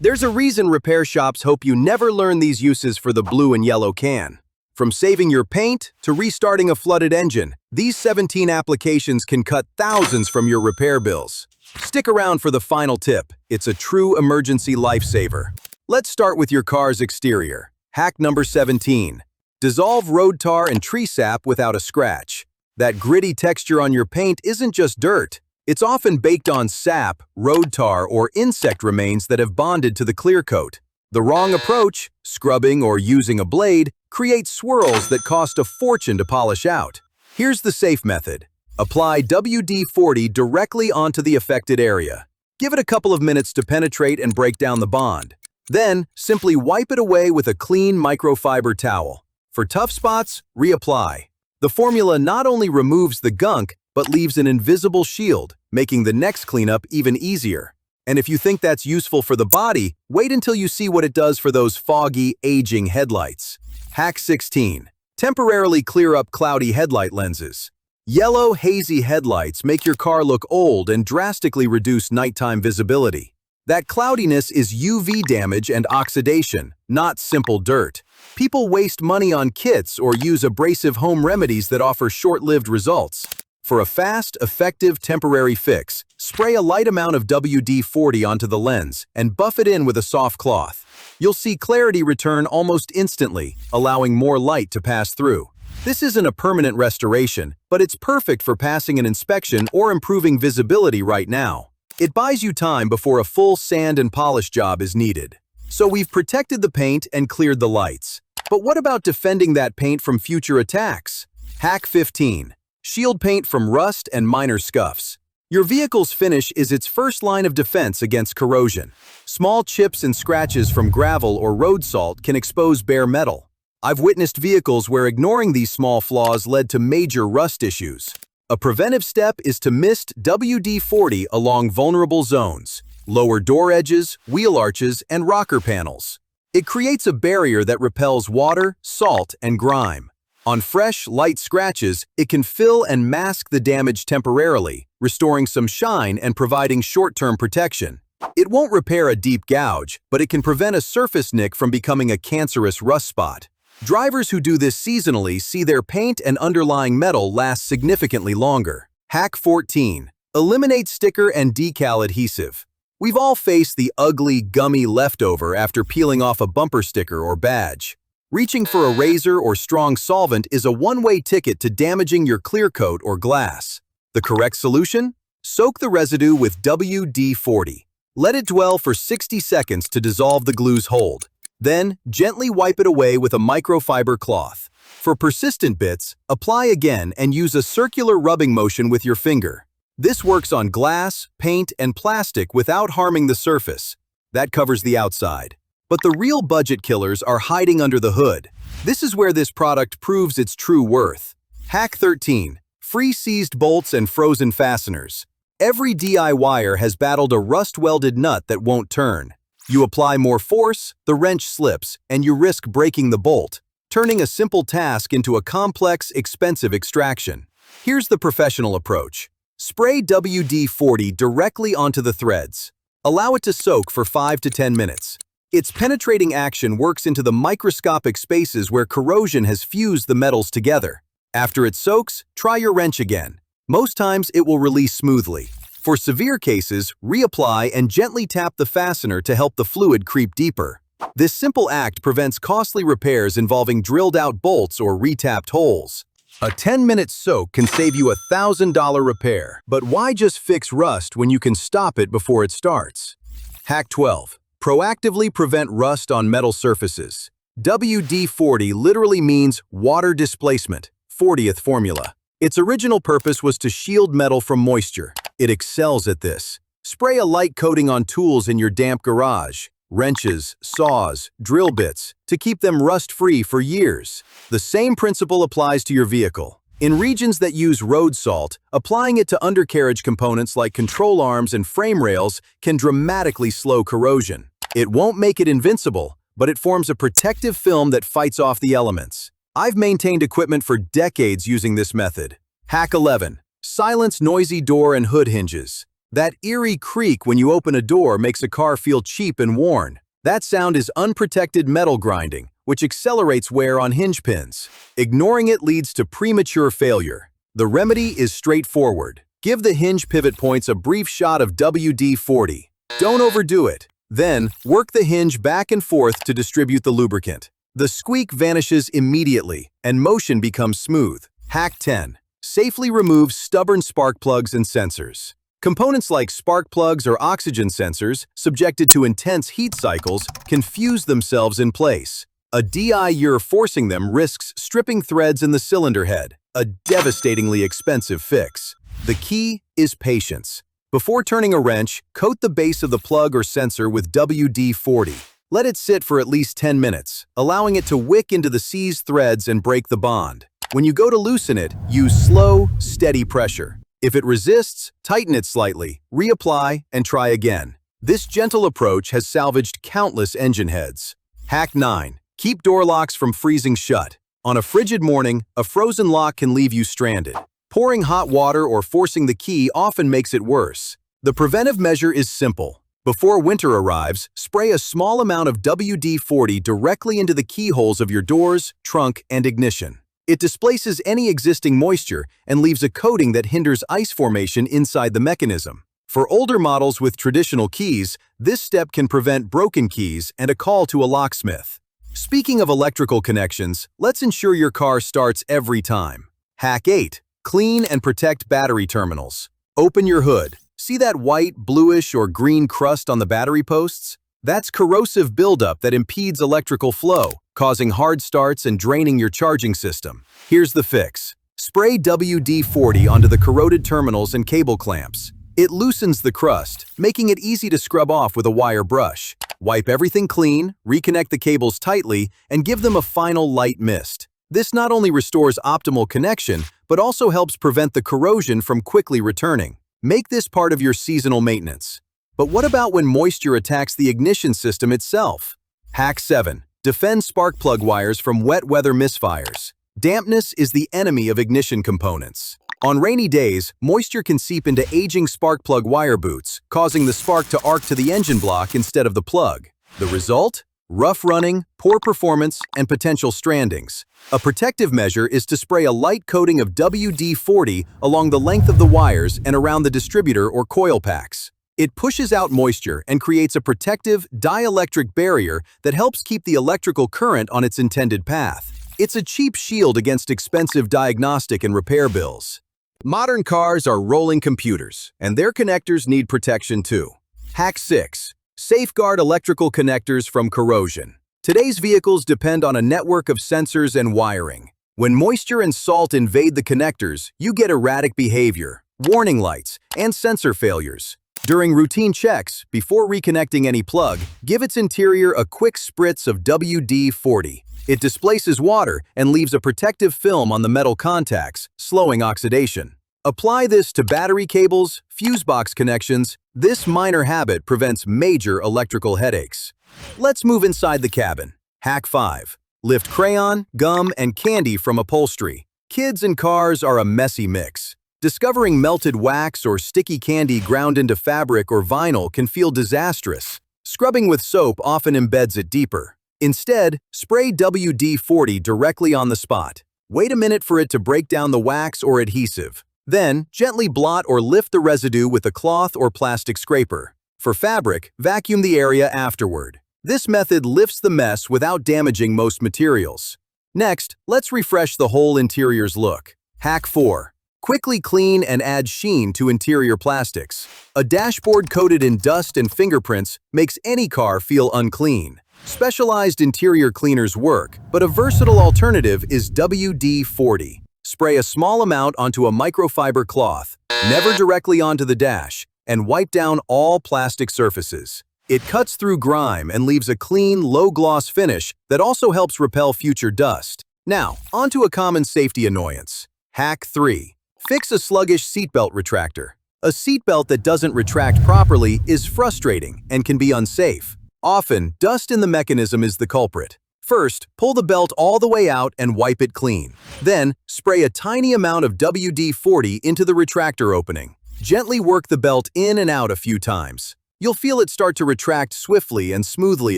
There's a reason repair shops hope you never learn these uses for the blue and yellow can. From saving your paint to restarting a flooded engine, these 17 applications can cut thousands from your repair bills. Stick around for the final tip. It's a true emergency lifesaver. Let's start with your car's exterior. Hack number 17. Dissolve road tar and tree sap without a scratch. That gritty texture on your paint isn't just dirt. It's often baked on sap, road tar, or insect remains that have bonded to the clear coat. The wrong approach, scrubbing or using a blade, creates swirls that cost a fortune to polish out. Here's the safe method. Apply WD-40 directly onto the affected area. Give it a couple of minutes to penetrate and break down the bond. Then, simply wipe it away with a clean microfiber towel. For tough spots, reapply. The formula not only removes the gunk, but leaves an invisible shield, making the next cleanup even easier. And if you think that's useful for the body, wait until you see what it does for those foggy, aging headlights. Hack 16. Temporarily clear up cloudy headlight lenses. Yellow, hazy headlights make your car look old and drastically reduce nighttime visibility. That cloudiness is UV damage and oxidation, not simple dirt. People waste money on kits or use abrasive home remedies that offer short-lived results. For a fast, effective temporary fix, spray a light amount of WD-40 onto the lens and buff it in with a soft cloth. You'll see clarity return almost instantly, allowing more light to pass through. This isn't a permanent restoration, but it's perfect for passing an inspection or improving visibility right now. It buys you time before a full sand and polish job is needed. So we've protected the paint and cleared the lights. But what about defending that paint from future attacks? Hack 15. Shield paint from rust and minor scuffs. Your vehicle's finish is its first line of defense against corrosion. Small chips and scratches from gravel or road salt can expose bare metal. I've witnessed vehicles where ignoring these small flaws led to major rust issues. A preventive step is to mist WD-40 along vulnerable zones, lower door edges, wheel arches, and rocker panels. It creates a barrier that repels water, salt, and grime. On fresh, light scratches, it can fill and mask the damage temporarily, restoring some shine and providing short-term protection. It won't repair a deep gouge, but it can prevent a surface nick from becoming a cancerous rust spot. Drivers who do this seasonally see their paint and underlying metal last significantly longer. Hack 14. Eliminate sticker and decal adhesive. We've all faced the ugly, gummy leftover after peeling off a bumper sticker or badge. Reaching for a razor or strong solvent is a one-way ticket to damaging your clear coat or glass. The correct solution? Soak the residue with WD-40. Let it dwell for 60 seconds to dissolve the glue's hold. Then, gently wipe it away with a microfiber cloth. For persistent bits, apply again and use a circular rubbing motion with your finger. This works on glass, paint, and plastic without harming the surface. That covers the outside. But the real budget killers are hiding under the hood. This is where this product proves its true worth. Hack 13. Free seized bolts and frozen fasteners. Every DIYer has battled a rust-welded nut that won't turn. You apply more force, the wrench slips, and you risk breaking the bolt, turning a simple task into a complex, expensive extraction. Here's the professional approach. Spray WD-40 directly onto the threads. Allow it to soak for 5 to 10 minutes. Its penetrating action works into the microscopic spaces where corrosion has fused the metals together. After it soaks, try your wrench again. Most times it will release smoothly. For severe cases, reapply and gently tap the fastener to help the fluid creep deeper. This simple act prevents costly repairs involving drilled-out bolts or retapped holes. A 10-minute soak can save you a $1,000 repair, but why just fix rust when you can stop it before it starts? Hack 12. Proactively prevent rust on metal surfaces. WD-40 literally means water displacement, 40th formula. Its original purpose was to shield metal from moisture. It excels at this. Spray a light coating on tools in your damp garage, wrenches, saws, drill bits, to keep them rust-free for years. The same principle applies to your vehicle. In regions that use road salt, applying it to undercarriage components like control arms and frame rails can dramatically slow corrosion. It won't make it invincible, but it forms a protective film that fights off the elements. I've maintained equipment for decades using this method. Hack 11. Silence noisy door and hood hinges. That eerie creak when you open a door makes a car feel cheap and worn. That sound is unprotected metal grinding, which accelerates wear on hinge pins. Ignoring it leads to premature failure. The remedy is straightforward. Give the hinge pivot points a brief shot of WD-40. Don't overdo it. Then, work the hinge back and forth to distribute the lubricant. The squeak vanishes immediately, and motion becomes smooth. Hack 10. Safely remove stubborn spark plugs and sensors. Components like spark plugs or oxygen sensors, subjected to intense heat cycles, can fuse themselves in place. A DI forcing them risks stripping threads in the cylinder head, a devastatingly expensive fix. The key is patience. Before turning a wrench, coat the base of the plug or sensor with WD-40. Let it sit for at least 10 minutes, allowing it to wick into the seized threads and break the bond. When you go to loosen it, use slow, steady pressure. If it resists, tighten it slightly, reapply, and try again. This gentle approach has salvaged countless engine heads. Hack 9. Keep door locks from freezing shut. On a frigid morning, a frozen lock can leave you stranded. Pouring hot water or forcing the key often makes it worse. The preventive measure is simple. Before winter arrives, spray a small amount of WD-40 directly into the keyholes of your doors, trunk, and ignition. It displaces any existing moisture and leaves a coating that hinders ice formation inside the mechanism. For older models with traditional keys, this step can prevent broken keys and a call to a locksmith. Speaking of electrical connections, let's ensure your car starts every time. Hack 8. Clean and protect battery terminals. Open your hood. See that white, bluish, or green crust on the battery posts? That's corrosive buildup that impedes electrical flow, causing hard starts and draining your charging system. Here's the fix. Spray WD-40 onto the corroded terminals and cable clamps. It loosens the crust, making it easy to scrub off with a wire brush. Wipe everything clean, reconnect the cables tightly, and give them a final light mist. This not only restores optimal connection, but also helps prevent the corrosion from quickly returning. Make this part of your seasonal maintenance. But what about when moisture attacks the ignition system itself? Hack 7. Defend spark plug wires from wet weather misfires. Dampness is the enemy of ignition components. On rainy days, moisture can seep into aging spark plug wire boots, causing the spark to arc to the engine block instead of the plug. The result? Rough running, poor performance, and potential strandings. A protective measure is to spray a light coating of WD-40 along the length of the wires and around the distributor or coil packs. It pushes out moisture and creates a protective, dielectric barrier that helps keep the electrical current on its intended path. It's a cheap shield against expensive diagnostic and repair bills. Modern cars are rolling computers, and their connectors need protection too. Hack 6. Safeguard electrical connectors from corrosion. Today's vehicles depend on a network of sensors and wiring. When moisture and salt invade the connectors, you get erratic behavior, warning lights, and sensor failures. During routine checks, before reconnecting any plug, give its interior a quick spritz of WD-40. It displaces water and leaves a protective film on the metal contacts, slowing oxidation. Apply this to battery cables, fuse box connections. This minor habit prevents major electrical headaches. Let's move inside the cabin. Hack 5. Lift crayon, gum, and candy from upholstery. Kids and cars are a messy mix. Discovering melted wax or sticky candy ground into fabric or vinyl can feel disastrous. Scrubbing with soap often embeds it deeper. Instead, spray WD-40 directly on the spot. Wait a minute for it to break down the wax or adhesive. Then, gently blot or lift the residue with a cloth or plastic scraper. For fabric, vacuum the area afterward. This method lifts the mess without damaging most materials. Next, let's refresh the whole interior's look. Hack 4. Quickly clean and add sheen to interior plastics. A dashboard coated in dust and fingerprints makes any car feel unclean. Specialized interior cleaners work, but a versatile alternative is WD-40. Spray a small amount onto a microfiber cloth, never directly onto the dash, and wipe down all plastic surfaces. It cuts through grime and leaves a clean, low-gloss finish that also helps repel future dust. Now, onto a common safety annoyance. Hack 3. Fix a sluggish seatbelt retractor. A seatbelt that doesn't retract properly is frustrating and can be unsafe. Often, dust in the mechanism is the culprit. First, pull the belt all the way out and wipe it clean. Then, spray a tiny amount of WD-40 into the retractor opening. Gently work the belt in and out a few times. You'll feel it start to retract swiftly and smoothly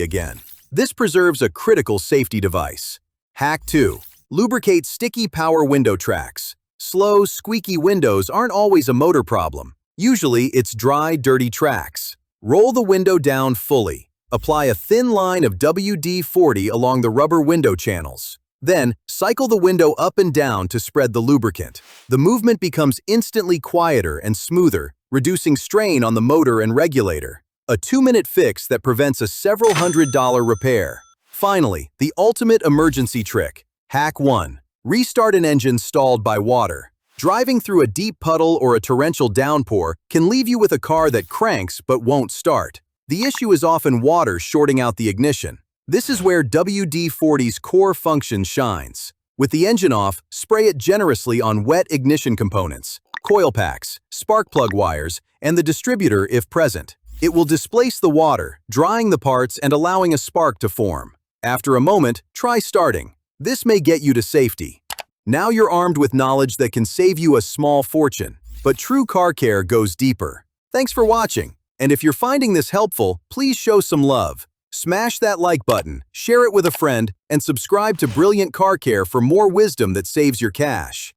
again. This preserves a critical safety device. Hack 2. Lubricate sticky power window tracks. Slow, squeaky windows aren't always a motor problem. Usually, it's dry, dirty tracks. Roll the window down fully. Apply a thin line of WD-40 along the rubber window channels. Then, cycle the window up and down to spread the lubricant. The movement becomes instantly quieter and smoother, reducing strain on the motor and regulator. A 2-minute fix that prevents a several $100 repair. Finally, the ultimate emergency trick. Hack 1. Restart an engine stalled by water. Driving through a deep puddle or a torrential downpour can leave you with a car that cranks but won't start. The issue is often water shorting out the ignition. This is where WD-40's core function shines. With the engine off, spray it generously on wet ignition components, coil packs, spark plug wires, and the distributor if present. It will displace the water, drying the parts and allowing a spark to form. After a moment, try starting. This may get you to safety. Now you're armed with knowledge that can save you a small fortune. But true car care goes deeper. Thanks for watching. And if you're finding this helpful, please show some love. Smash that like button, share it with a friend, and subscribe to Brilliant Car Care for more wisdom that saves your cash.